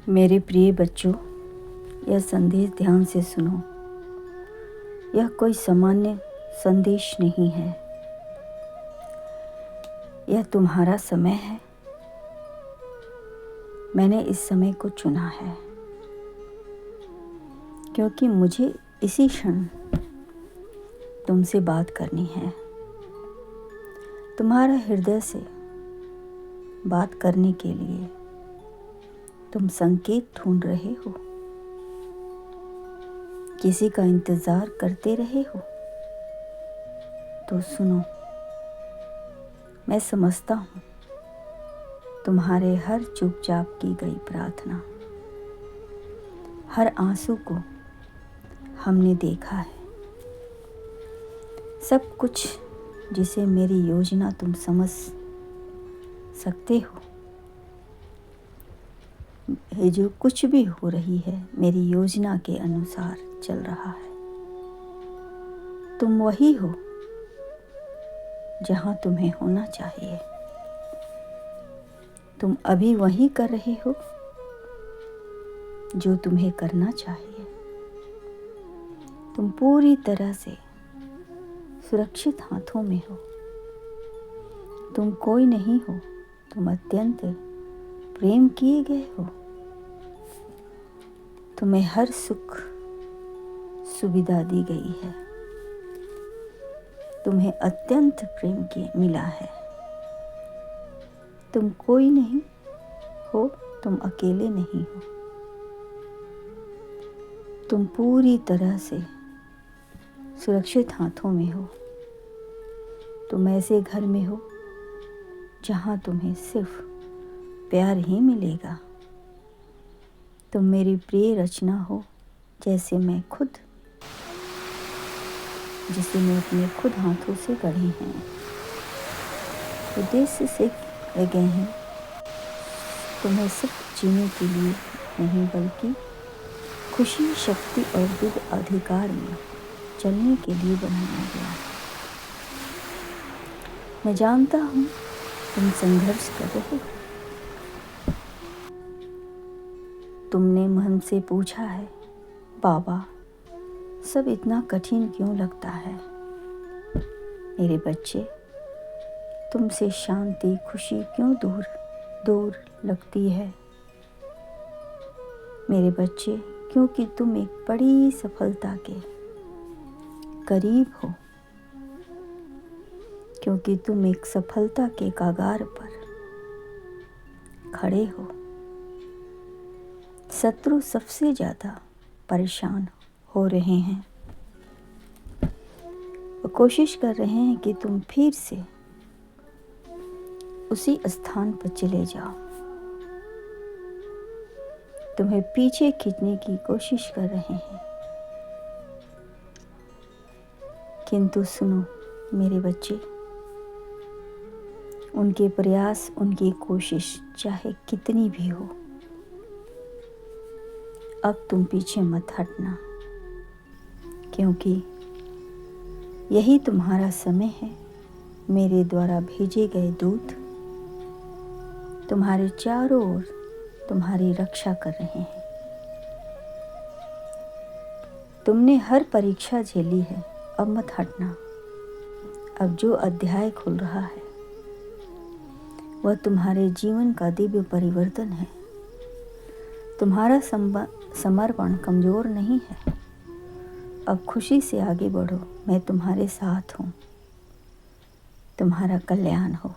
मेरे प्रिय बच्चों, यह संदेश ध्यान से सुनो। यह कोई सामान्य संदेश नहीं है। यह तुम्हारा समय है। मैंने इस समय को चुना है क्योंकि मुझे इसी क्षण तुमसे बात करनी है। तुम्हारा हृदय से बात करने के लिए तुम संकेत ढूंढ रहे हो, किसी का इंतजार करते रहे हो। तो सुनो, मैं समझता हूँ तुम्हारे हर चुपचाप की गई प्रार्थना, हर आंसू को हमने देखा है। सब कुछ जिसे मेरी योजना तुम समझ सकते हो, ये जो कुछ भी हो रही है मेरी योजना के अनुसार चल रहा है। तुम वही हो जहाँ तुम्हें होना चाहिए। तुम अभी वही कर रहे हो जो तुम्हें करना चाहिए। तुम पूरी तरह से सुरक्षित हाथों में हो। तुम कोई नहीं हो, तुम अत्यंत प्रेम किए गए हो। तुम्हें हर सुख सुविधा दी गई है। तुम्हें अत्यंत प्रेम मिला है। तुम कोई नहीं हो, तुम अकेले नहीं हो। तुम पूरी तरह से सुरक्षित हाथों में हो। तुम ऐसे घर में हो जहाँ तुम्हें सिर्फ प्यार ही मिलेगा। तुम मेरी प्रिय रचना हो, जिसे मैं अपने खुद हाथों से गढ़े हैं। उद्देश्य से गए हैं, तुम्हें सिर्फ जीने के लिए नहीं बल्कि खुशी, शक्ति और दिव्य अधिकार में चलने के लिए बनाया गया। मैं जानता हूँ तुम संघर्ष कर रहे हो। तुमने मन से पूछा है, बाबा सब इतना कठिन क्यों लगता है? मेरे बच्चे, तुमसे शांति, खुशी क्यों दूर लगती है? मेरे बच्चे, क्योंकि तुम एक बड़ी सफलता के करीब हो, क्योंकि तुम एक सफलता के कगार पर खड़े हो। शत्रु सबसे ज़्यादा परेशान हो रहे हैं। वो कोशिश कर रहे हैं कि तुम फिर से उसी स्थान पर चले जाओ। तुम्हें पीछे खींचने की कोशिश कर रहे हैं। किंतु सुनो मेरे बच्चे, उनके प्रयास, उनकी कोशिश चाहे कितनी भी हो, अब तुम पीछे मत हटना, क्योंकि यही तुम्हारा समय है। मेरे द्वारा भेजे गए दूत तुम्हारे चारों ओर तुम्हारी रक्षा कर रहे हैं। तुमने हर परीक्षा झेली है, अब मत हटना। अब जो अध्याय खुल रहा है वह तुम्हारे जीवन का दिव्य परिवर्तन है। तुम्हारा समर्पण कमजोर नहीं है। अब खुशी से आगे बढ़ो, मैं तुम्हारे साथ हूँ। तुम्हारा कल्याण हो।